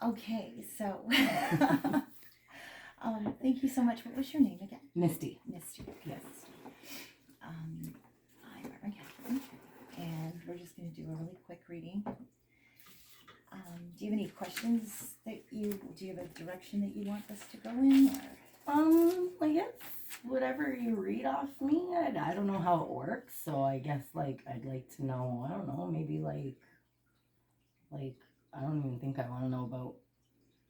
Okay, so thank you so much. What was your name again? Misty. Misty. Yes. I'm Reverend Catherine, and we're just going to do a really quick reading. Do you have any questions do you have a direction that you want us to go in? Or? I guess whatever you read off me, I don't know how it works, so I guess like I'd like to know, I don't know, maybe like I don't even think I want to know about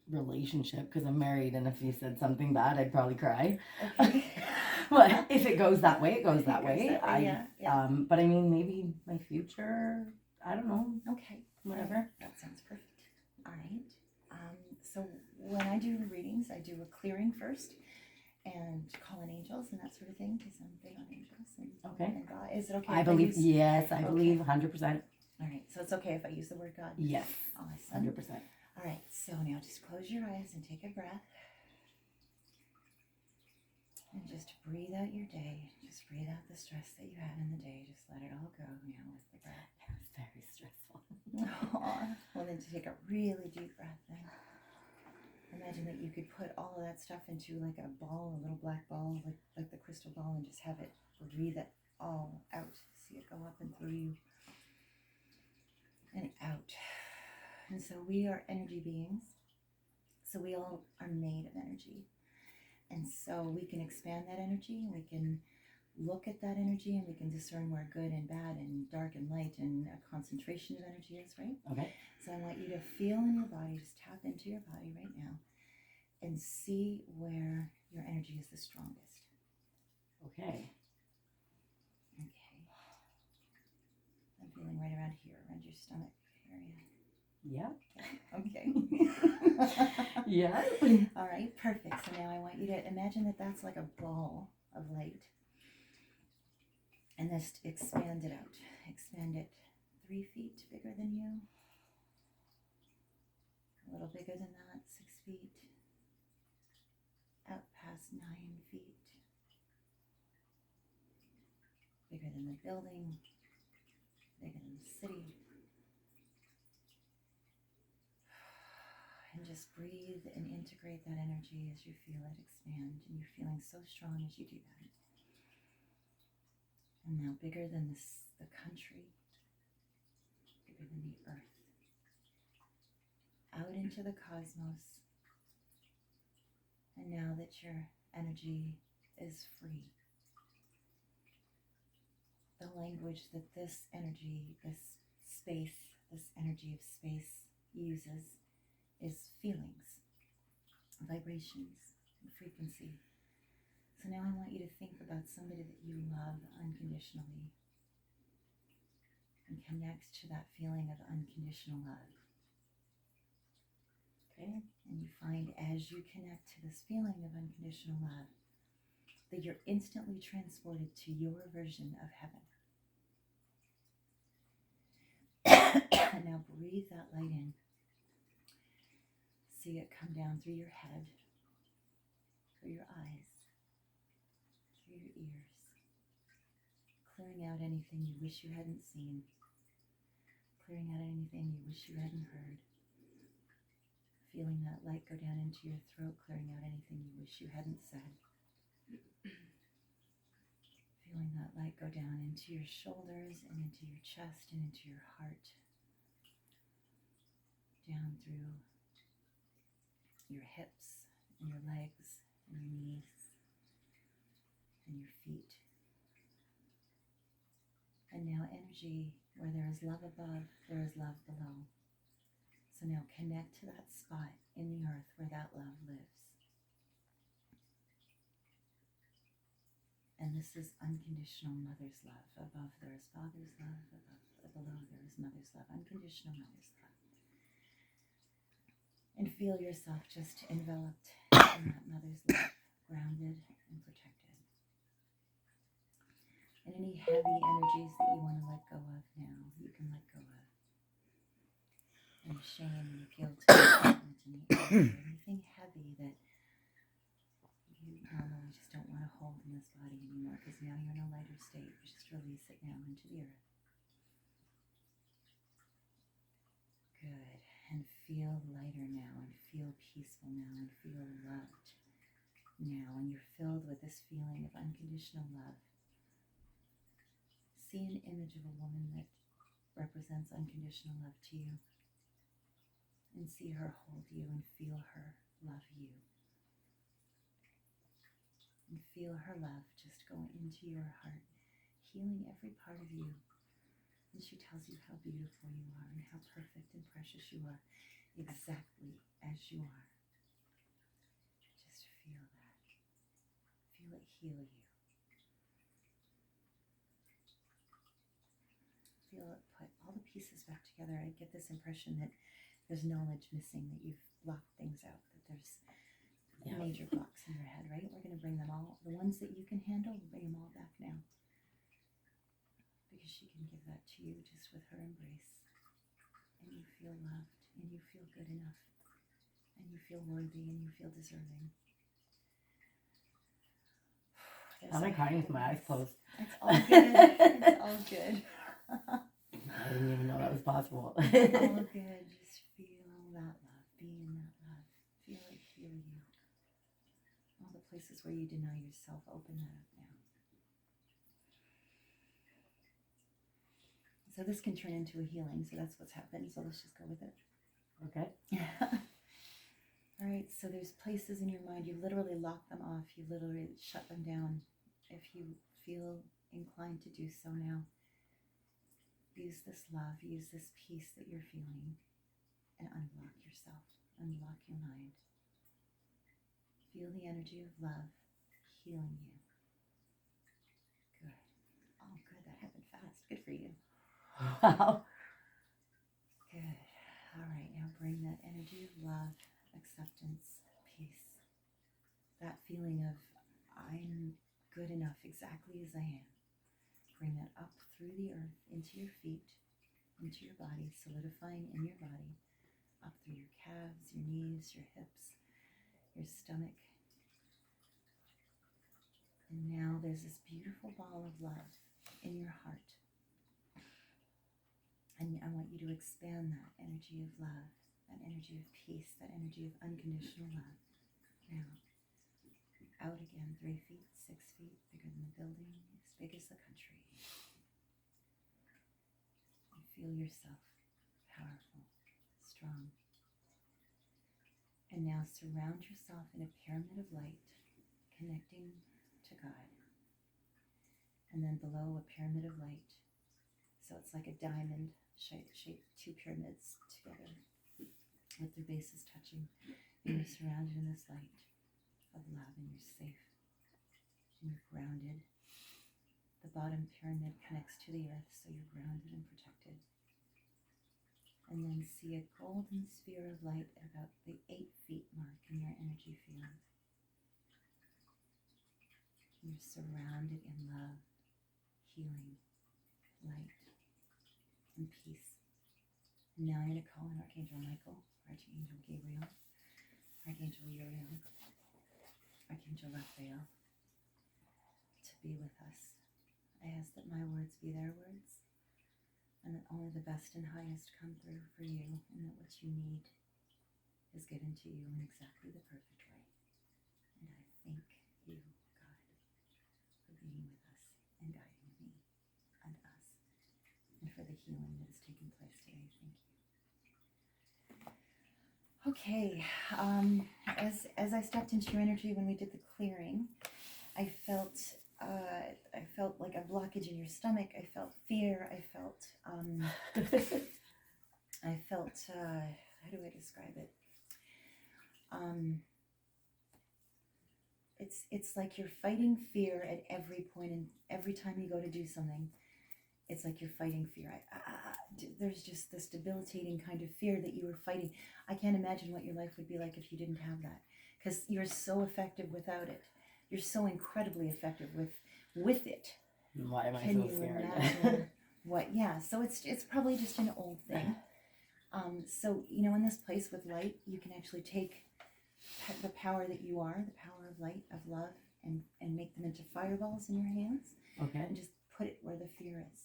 relationship because I'm married, and if you said something bad, I'd probably cry. Okay. But if it goes that way, it goes that way. Yeah. But I mean, maybe my future, I don't know. Okay. Whatever. Right. That sounds perfect. All right. So when I do readings, I do a clearing first and call in angels and that sort of thing because I'm big on angels and God. Is it okay? I believe, yes, I believe 100%. All right. So it's okay if I use the word God? Yes. Awesome. 100%. All right. So now just close your eyes and take a breath. And just breathe out your day. Just breathe out the stress that you had in the day. Just let it all go now with the breath. It was very stressful. Well, then to take a really deep breath then. Imagine that you could put all of that stuff into like a ball, a little black ball, like the crystal ball, and just have it breathe it all out. See it go up and through you and out. And so we are energy beings. So we all are made of energy. And so we can expand that energy, and we can look at that energy, and we can discern where good and bad and dark and light and a concentration of energy is, right? Okay. So I want you to feel in your body, just tap into your body right now and see where your energy is the strongest. Okay. Okay. I'm feeling right around here, around your stomach area. Yeah. Okay. Yeah. All right, perfect. So now I want you to imagine that that's like a ball of light. And just expand it out. Expand it 3 feet bigger than you. A little bigger than that, 6 feet. Out past 9 feet. Bigger than the building. Bigger than the city. And just breathe and integrate that energy as you feel it expand. And you're feeling so strong as you do that. And now bigger than the country. Bigger than the earth. Out into the cosmos. And now that your energy is free, the language that this energy, this space, this energy of space uses is feelings, vibrations, and frequency. So now I want you to think about somebody that you love unconditionally and connect to that feeling of unconditional love. Okay? And you find as you connect to this feeling of unconditional love that you're instantly transported to your version of heaven. And now breathe that light in. See it come down through your head, through your eyes, through your ears, clearing out anything you wish you hadn't seen, clearing out anything you wish you hadn't heard, feeling that light go down into your throat, clearing out anything you wish you hadn't said, feeling that light go down into your shoulders and into your chest and into your heart, down through your hips and your legs and your knees and your feet. And now energy, where there is love above, there is love below. So now connect to that spot in the earth where that love lives. And this is unconditional mother's love. Above there is father's love, below there is mother's love, unconditional mother's love. And feel yourself just enveloped in that mother's love, grounded and protected. And any heavy energies that you want to let go of now, you can let go of. And shame and guilt and anything heavy that you normally just don't want to hold in this body anymore, because now you're in a lighter state. You just release it now into the earth. Good. And feel lighter now and peaceful now and feel loved now, and you're filled with this feeling of unconditional love. See an image of a woman that represents unconditional love to you, and see her hold you and feel her love you. And feel her love just go into your heart, healing every part of you. And she tells you how beautiful you are and how perfect and precious you are, exactly as you are. Just feel that. Feel it heal you. Feel it put all the pieces back together. I get this impression that there's knowledge missing, that you've blocked things out, that there's major blocks in your head, right? We're going to bring them all, the ones that you can handle, we'll bring them all back now. Because she can give that to you just with her embrace. And you feel loved, and you feel good enough, and you feel worthy, and you feel deserving. I'm crying with my eyes closed. It's all good. It's all good. I didn't even know that was possible. All good. Just feel that love. Be in that love. Feel it heal you. All the places where you deny yourself, open that up now. So this can turn into a healing. So that's what's happened. So let's just go with it. Okay. All right. So there's places in your mind. You literally lock them off. You literally shut them down. If you feel inclined to do so now, use this love, use this peace that you're feeling, and unblock yourself, unblock your mind. Feel the energy of love healing you. Good. Oh, good. That happened fast. Good for you. Wow. Good. All right. Now bring that energy of love, acceptance, peace. That feeling of I'm good enough exactly as I am. Bring that up through the earth, into your feet, into your body, solidifying in your body, up through your calves, your knees, your hips, your stomach. And now there's this beautiful ball of love in your heart. And I want you to expand that energy of love, that energy of peace, that energy of unconditional love. Now, out again, 3 feet, 6 feet, bigger than the building, as big as the country. And feel yourself powerful, strong. And now surround yourself in a pyramid of light, connecting to God. And then below a pyramid of light. So it's like a diamond shaped 2 pyramids together with their bases touching. And you're surrounded in this light of love, and you're safe, and you're grounded. The bottom pyramid connects to the earth, so you're grounded and protected. And then see a golden sphere of light at about the 8 feet mark in your energy field. You're surrounded in love, healing, light, and peace. And now I'm going to call on Archangel Michael, Archangel Gabriel, Archangel Uriel, Archangel Raphael, to be with us. I ask that my words be their words, and that only the best and highest come through for you, and that what you need is given to you in exactly the perfect way. And I thank you, God, for being with us and guiding me and us, and for the healing that is taking place today. Thank you. Okay, as I stepped into your energy when we did the clearing, I felt like a blockage in your stomach. I felt fear. I felt how do I describe it? It's like you're fighting fear at every point, and every time you go to do something, it's like you're fighting fear. There's just this debilitating kind of fear that you were fighting. I can't imagine what your life would be like if you didn't have that, because you're so effective without it. You're so incredibly effective with it. Why am I Can so you scared? imagine what? Yeah. So it's probably just an old thing. So in this place with light, you can actually take the power that you are, the power of light, of love, and make them into fireballs in your hands. Okay. And just put it where the fear is.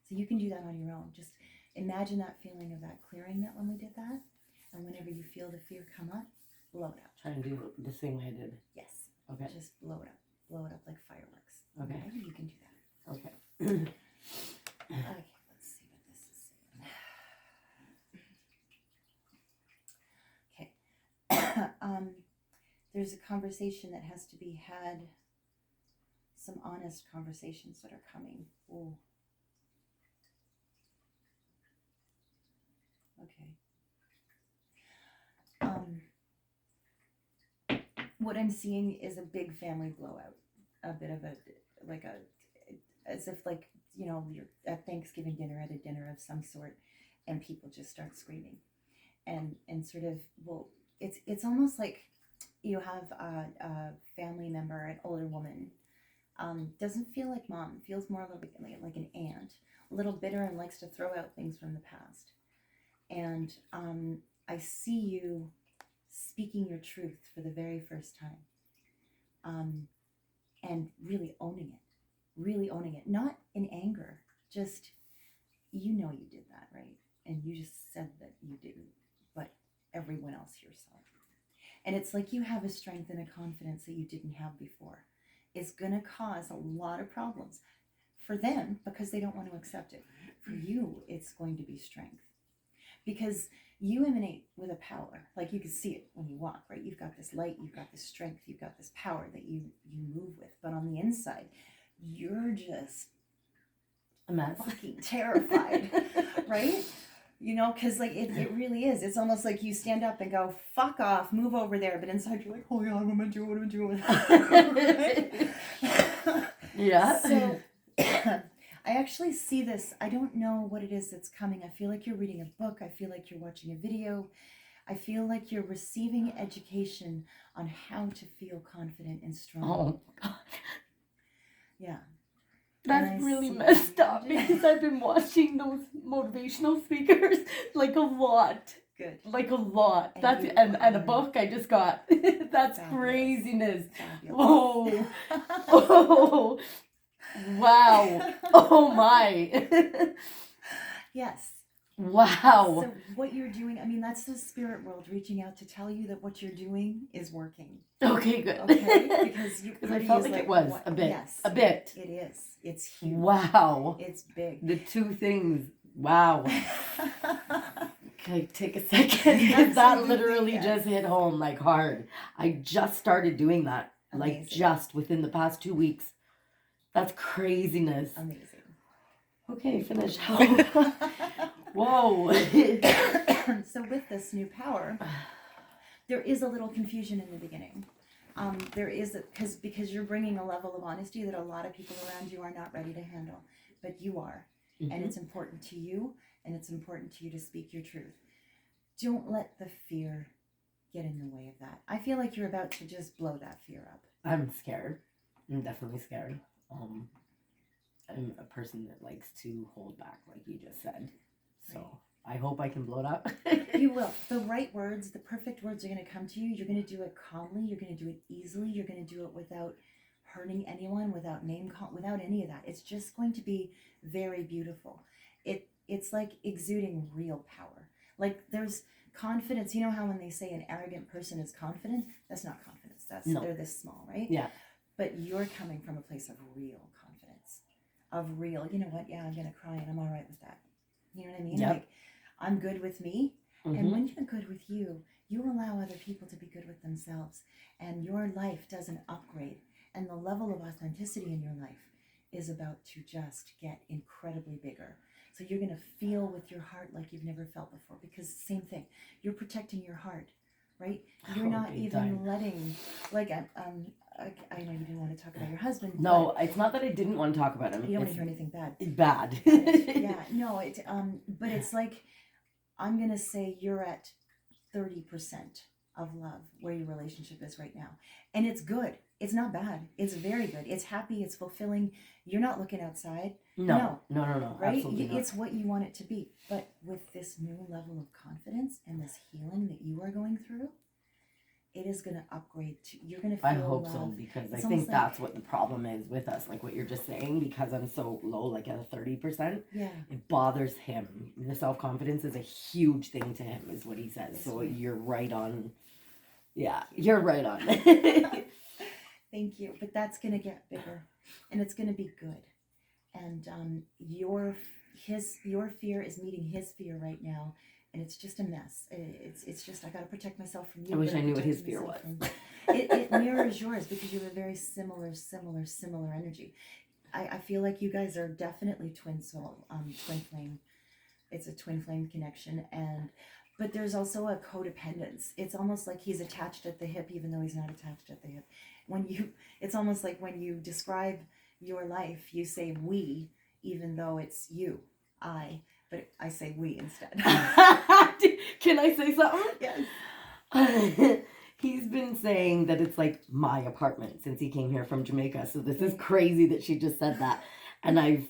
So you can do that on your own. Just imagine that feeling of that clearing that when we did that, And whenever you feel the fear come up, blow it up. Try and do the same way I did. Yes. Okay. Just blow it up. Blow it up like fireworks. Okay. You can do that. Okay. Okay, let's see what this is saying. Okay. There's a conversation that has to be had, some honest conversations that are coming. Ooh. Okay. What I'm seeing is a big family blowout. A bit of as if like, you're at Thanksgiving dinner, at a dinner of some sort, and people just start screaming. And sort of, well, it's almost like you have a family member, an older woman, doesn't feel like mom, feels more like an aunt, a little bitter and likes to throw out things from the past. And I see you speaking your truth for the very first time, and really owning it, not in anger, just, you did that, right? And you just said that you didn't, but everyone else here saw it. And it's like you have a strength and a confidence that you didn't have before. It's going to cause a lot of problems for them because they don't want to accept it. For you, it's going to be strength. Because you emanate with a power, like you can see it when you walk, right? You've got this light, you've got this strength, you've got this power that you move with. But on the inside, you're just a mess, fucking terrified, right? Because like it really is. It's almost like you stand up and go, fuck off, move over there. But inside you're like, oh God, what am I doing? Yeah. So I actually see this. I don't know what it is that's coming. I feel like you're reading a book. I feel like you're watching a video. I feel like you're receiving education on how to feel confident and strong. Oh, God. Yeah. That's really messed up because I've been watching those motivational speakers like a lot. Good. Like a lot. And That's you and a book I just got. That's Fabulous. Craziness. Fabulous. Oh. Oh. Wow. Oh my. Yes. Wow. So what you're doing, I mean, that's the spirit world reaching out to tell you that what you're doing is working. Okay, good. Okay, because I felt like it was a bit. Yes, a bit. It is. It's huge. Wow. It's big. The two things. Wow. Okay, take a second. Because that literally just hit home like hard. I just started doing that. Amazing. Like just within the past 2 weeks. That's craziness. Amazing. Okay, finish. Whoa. So with this new power, there is a little confusion in the beginning. There is, because you're bringing a level of honesty that a lot of people around you are not ready to handle, but you are. Mm-hmm. And it's important to you, and it's important to you to speak your truth. Don't let the fear get in the way of that. I feel like you're about to just blow that fear up. I'm scared. I'm definitely scared. I'm a person that likes to hold back, like you just said. So right. I hope I can blow it up. You will. The right words, the perfect words are going to come to you. You're going to do it calmly. You're going to do it easily. You're going to do it without hurting anyone, without without any of that. It's just going to be very beautiful. It's like exuding real power. Like there's confidence. You know how when they say an arrogant person is confident? That's not confidence. They're this small, right? Yeah. But you're coming from a place of real confidence. Of real, you know what? Yeah, I'm going to cry and I'm all right with that. You know what I mean? Yep. Like, I'm good with me. Mm-hmm. And when you're good with you, you allow other people to be good with themselves. And your life does an upgrade. And the level of authenticity in your life is about to just get incredibly bigger. So you're going to feel with your heart like you've never felt before. Because same thing, you're protecting your heart, right? You're not even letting, like, I know you didn't want to talk about your husband. No, it's not that I didn't want to talk about him. You don't want to hear anything bad. Bad. Yeah, no, but it's like, I'm going to say you're at 30% of love where your relationship is right now. And it's good. It's not bad. It's very good. It's happy. It's fulfilling. You're not looking outside. No. Right? Absolutely not. It's what you want it to be. But with this new level of confidence and this healing that you are going through, it is going to upgrade to, you're going to feel I hope love. so, because I It's think almost that's what the problem is with us, like what you're just saying, because I'm so low, like at a 30%, Yeah. it bothers him. The self-confidence is a huge thing to him, is what he says. That's So right. you're right on. Yeah, you're right on. Thank you. But that's going to get bigger, and it's going to be good. And your fear is meeting his fear right now, and it's just a mess. It's just, I got to protect myself from you. I wish gotta I knew what protect his fear myself was. from- it mirrors yours, because you have a very similar energy. I feel like you guys are definitely twin soul, twin flame. It's a twin flame connection, but there's also a codependence. It's almost like he's attached at the hip, even though he's not attached at the hip. It's almost like when you describe your life, you say we, even though it's you, but I say we instead. Can I say something? Yes. He's been saying that it's like my apartment since he came here from Jamaica. So this is crazy that she just said that. And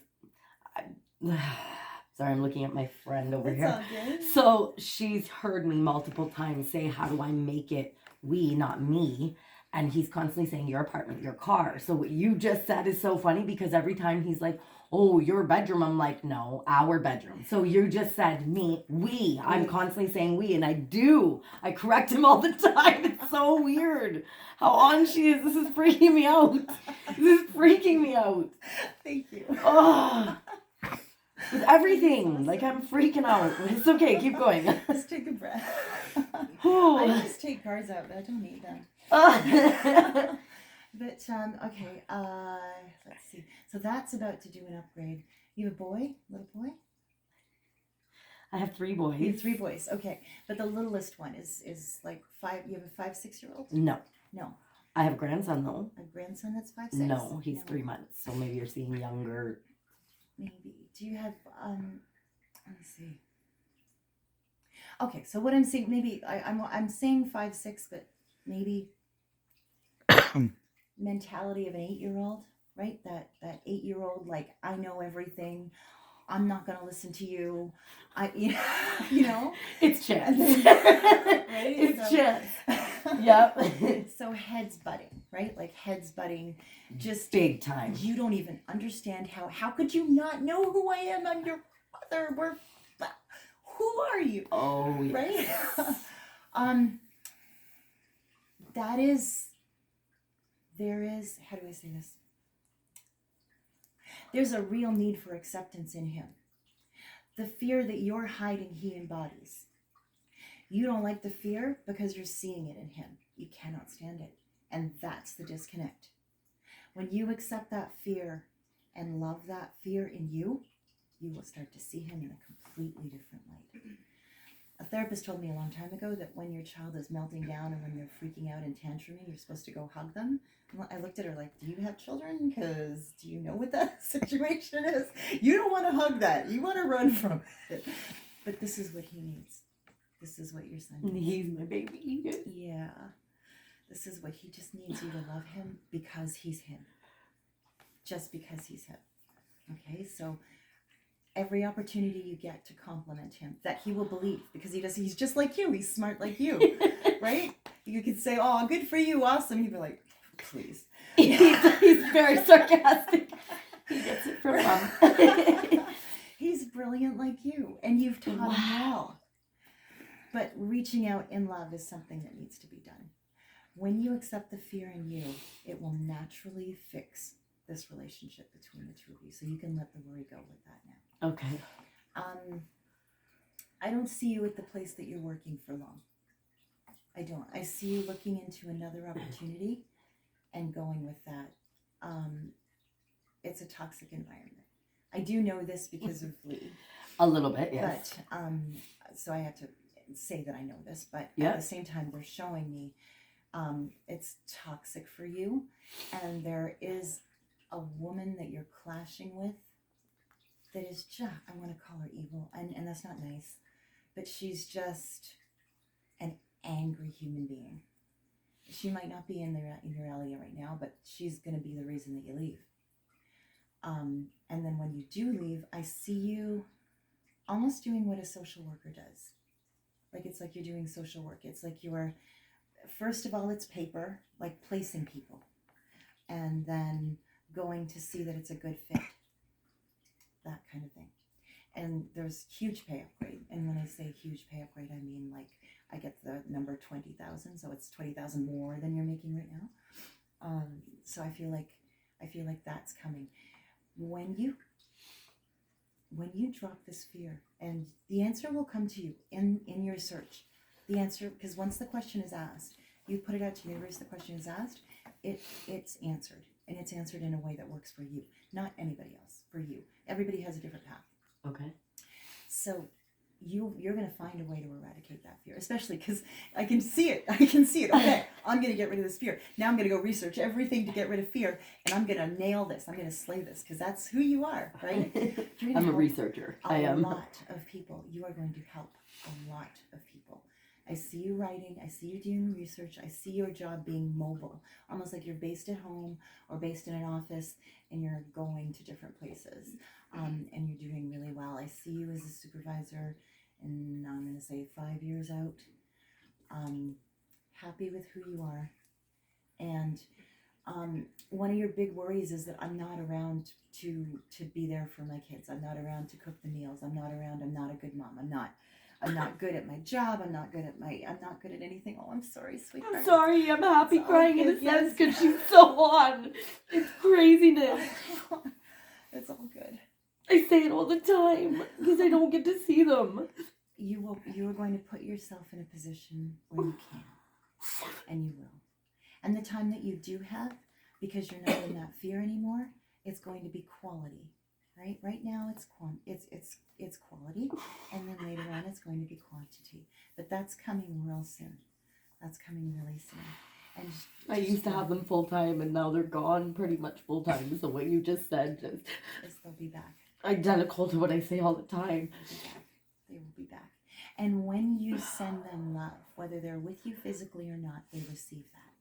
sorry, I'm looking at my friend over It's here. all good. So she's heard me multiple times say, how do I make it we, not me? And he's constantly saying your apartment, your car. So what you just said is so funny, because every time he's like, oh, your bedroom, I'm like, no, our bedroom. So you just said me, we. I'm constantly saying we, and I correct him all the time. It's so weird how on she is. This is freaking me out. This is freaking me out. Thank you. Oh, with everything. Like, I'm freaking out. It's okay, keep going. Just take a breath. Oh. I just take cards out. I don't need them. But okay, let's see. So that's about to do an upgrade. You have a boy, little boy? I have 3 boys. You have 3 boys. Okay, but the littlest one is like 5. You have a 5, 6-year-old? No. No. I have a grandson though. A grandson that's 5, 6? No, he's 3 months. So maybe you're seeing younger. Maybe. Do you have let me see. Okay, so what I'm saying, maybe I'm saying 5, 6, but maybe mentality of an 8-year-old, right? That 8-year-old, like, I know everything. I'm not gonna listen to you. You know. It's Chance. Right? It's So- Chance. Yep. So heads butting, right? Like heads butting, just Big time. you don't even understand how could you not know who I am? I'm your mother. Who are you? Oh, yes. Right? There is, how do I say this? There's a real need for acceptance in him. The fear that you're hiding, he embodies. You don't like the fear because you're seeing it in him. You cannot stand it. And that's the disconnect. When you accept that fear and love that fear in you, you will start to see him in a completely different light. A therapist told me a long time ago that when your child is melting down and when they're freaking out and tantruming, you're supposed to go hug them. I looked at her like, do you have children? Because do you know what that situation is? You don't want to hug that. You want to run from it. But this is what he needs. This is what your son needs. He's my baby. Yeah. This is what he just needs, you to love him because he's him. Just because he's him. Okay, so every opportunity you get to compliment him, that he will believe, because he's just like you. He's smart like you, right? You could say, oh, good for you, awesome. He'd be like, please. He's very sarcastic. He gets it from mom. He's brilliant like you, and you've taught him well. But reaching out in love is something that needs to be done. When you accept the fear in you, it will naturally fix this relationship between the two of you. So you can let the worry go with that now. Okay. I don't see you at the place that you're working for long. I don't. I see you looking into another opportunity and going with that. It's a toxic environment. I do know this because of Lee. A little bit, yes. But, so I have to say that I know this, but Yeah. at the same time, they're showing me it's toxic for you. And there is a woman that you're clashing with that is just, I want to call her evil, and that's not nice, but she's just an angry human being. She might not be in your area right now, but she's going to be the reason that you leave. And then when you do leave, I see you almost doing what a social worker does. Like, it's like you're doing social work. It's like you're first of all, it's paper, like placing people, and then going to see that it's a good fit, that kind of thing. And there's huge pay upgrade. And when I say huge pay upgrade, I mean like I get the number 20,000, so it's 20,000 more than you're making right now. So I feel like that's coming. When you drop this fear, and the answer will come to you in your search. The answer, because once the question is asked, you put it out to the universe, the question is asked, it's answered. And it's answered in a way that works for you, not anybody else, for you. Everybody has a different path. Okay. So you're going to find a way to eradicate that fear, especially because I can see it. Okay, I'm going to get rid of this fear. Now I'm going to go research everything to get rid of fear, and I'm going to nail this. I'm going to slay this, because that's who you are, right? I'm a researcher. I am. A lot of people. You are going to help a lot of people. I see you writing. I see you doing research. I see your job being mobile, almost like you're based at home or based in an office, and you're going to different places, and you're doing really well. I see you as a supervisor, and I'm going to say 5 years out. Happy with who you are, and one of your big worries is that I'm not around to be there for my kids. I'm not around to cook the meals. I'm not around. I'm not a good mom. I'm not good at my job. I'm not good at anything. Oh, I'm sorry, sweetheart. I'm sorry. I'm happy It's crying all in a good, sense yes. because she's so on. It's craziness. It's all good. I say it all the time because I don't get to see them. You are going to put yourself in a position where you can, and you will. And the time that you do have, because you're not in that fear anymore, it's going to be quality, right? Right now it's quality, and then later on it's going to be quantity. But that's coming real soon. That's coming really soon. And I used to have them full time, and now they're gone pretty much full time. So what you just said, just they'll be back. Identical to what I say all the time. They will be back. And when you send them love, whether they're with you physically or not, they receive that.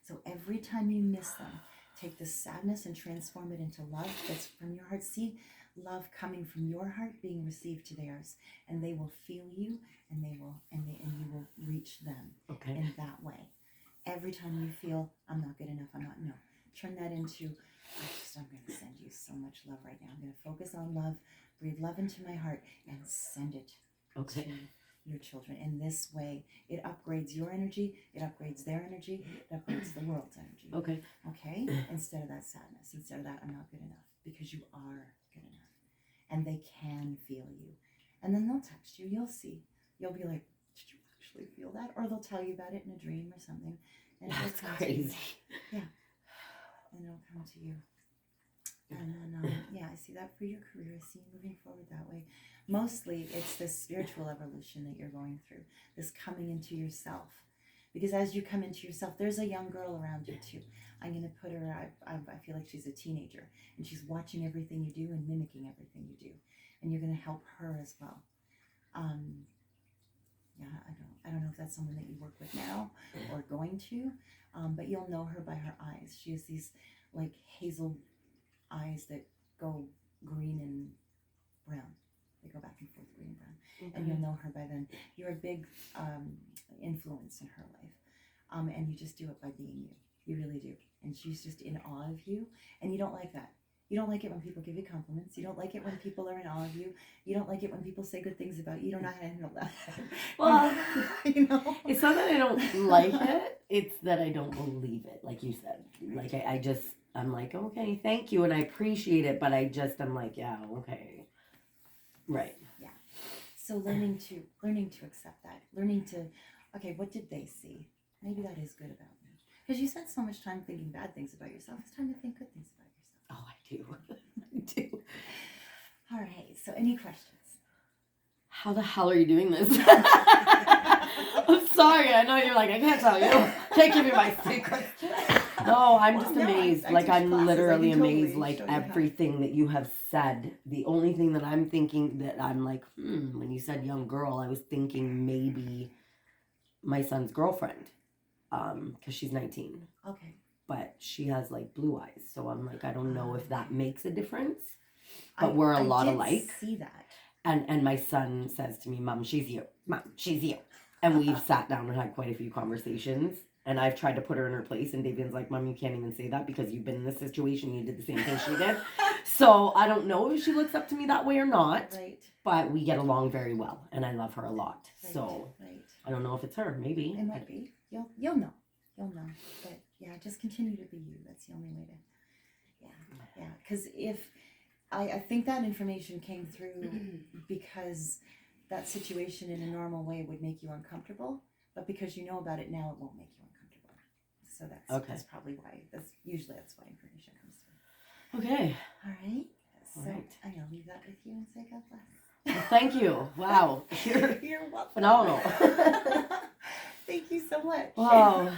So every time you miss them, take the sadness and transform it into love that's from your heart. See love coming from your heart being received to theirs, and they will feel you, and you will reach them in that way. Every time you feel I'm not good enough, turn that into I'm going to send you so much love right now. I'm going to focus on love, breathe love into my heart, and send it to your children. In this way, it upgrades your energy, it upgrades their energy, it upgrades the world's energy. Okay? Instead of that sadness, instead of that I'm not good enough, because you are good enough. And they can feel you. And then they'll text you, you'll see. You'll be like, did you actually feel that? Or they'll tell you about it in a dream or something. And that's crazy. Yeah. And it'll come to you. And then, I see that for your career. I see you moving forward that way. Mostly, it's this spiritual evolution that you're going through, this coming into yourself. Because as you come into yourself, there's a young girl around you too. I'm going to put her, I feel like she's a teenager, and she's watching everything you do and mimicking everything you do. And you're going to help her as well. I don't know if that's someone that you work with now or going to, but you'll know her by her eyes. She has these like hazel eyes that go green and brown. They go back and forth, green and brown. And you'll know her by then. You're a big influence in her life. And you just do it by being you. You really do. And she's just in awe of you. And you don't like that. You don't like it when people give you compliments. You don't like it when people are in awe of you. You don't like it when people say good things about you. You don't know how to handle that. Well, It's not that I don't like it. It's that I don't believe it, like you said. Like I'm like, okay, thank you, and I appreciate it, but I'm like, yeah, okay. Right. Yeah. So learning to accept that. Learning to, okay, what did they see? Maybe that is good about me. Because you spend so much time thinking bad things about yourself. It's time to think good things about yourself. Oh, I do. I do. All right. So any questions? How the hell are you doing this? I'm sorry. I know you're like, I can't tell you. Can't give you my secrets. No, I'm just amazed. I'm literally amazed. Like everything that you have said. The only thing that I'm thinking that I'm like, when you said young girl, I was thinking maybe my son's girlfriend. Because she's 19. Okay. But she has like blue eyes. So I'm like, I don't know if that makes a difference. But we're a lot alike. I see that. And my son says to me, Mom, she's you. Mom, she's you. And we've sat down and had quite a few conversations. And I've tried to put her in her place. And Davian's like, Mom, you can't even say that because you've been in this situation. You did the same thing she did. So I don't know if she looks up to me that way or not. Right. But we get along very well. And I love her a lot. Right. So Right. I don't know if it's her. Maybe. It might be. You'll know. You'll know. But yeah, just continue to be you. That's the only way to. Yeah. Because if I think that information came through because that situation in a normal way would make you uncomfortable, but because you know about it now, it won't make you uncomfortable. So that's probably why. That's why information comes through. Okay. All right. So All right. I'm gonna leave that with you and say God bless. Well, thank you. Wow. You're welcome. Phenomenal. Thank you so much. Wow.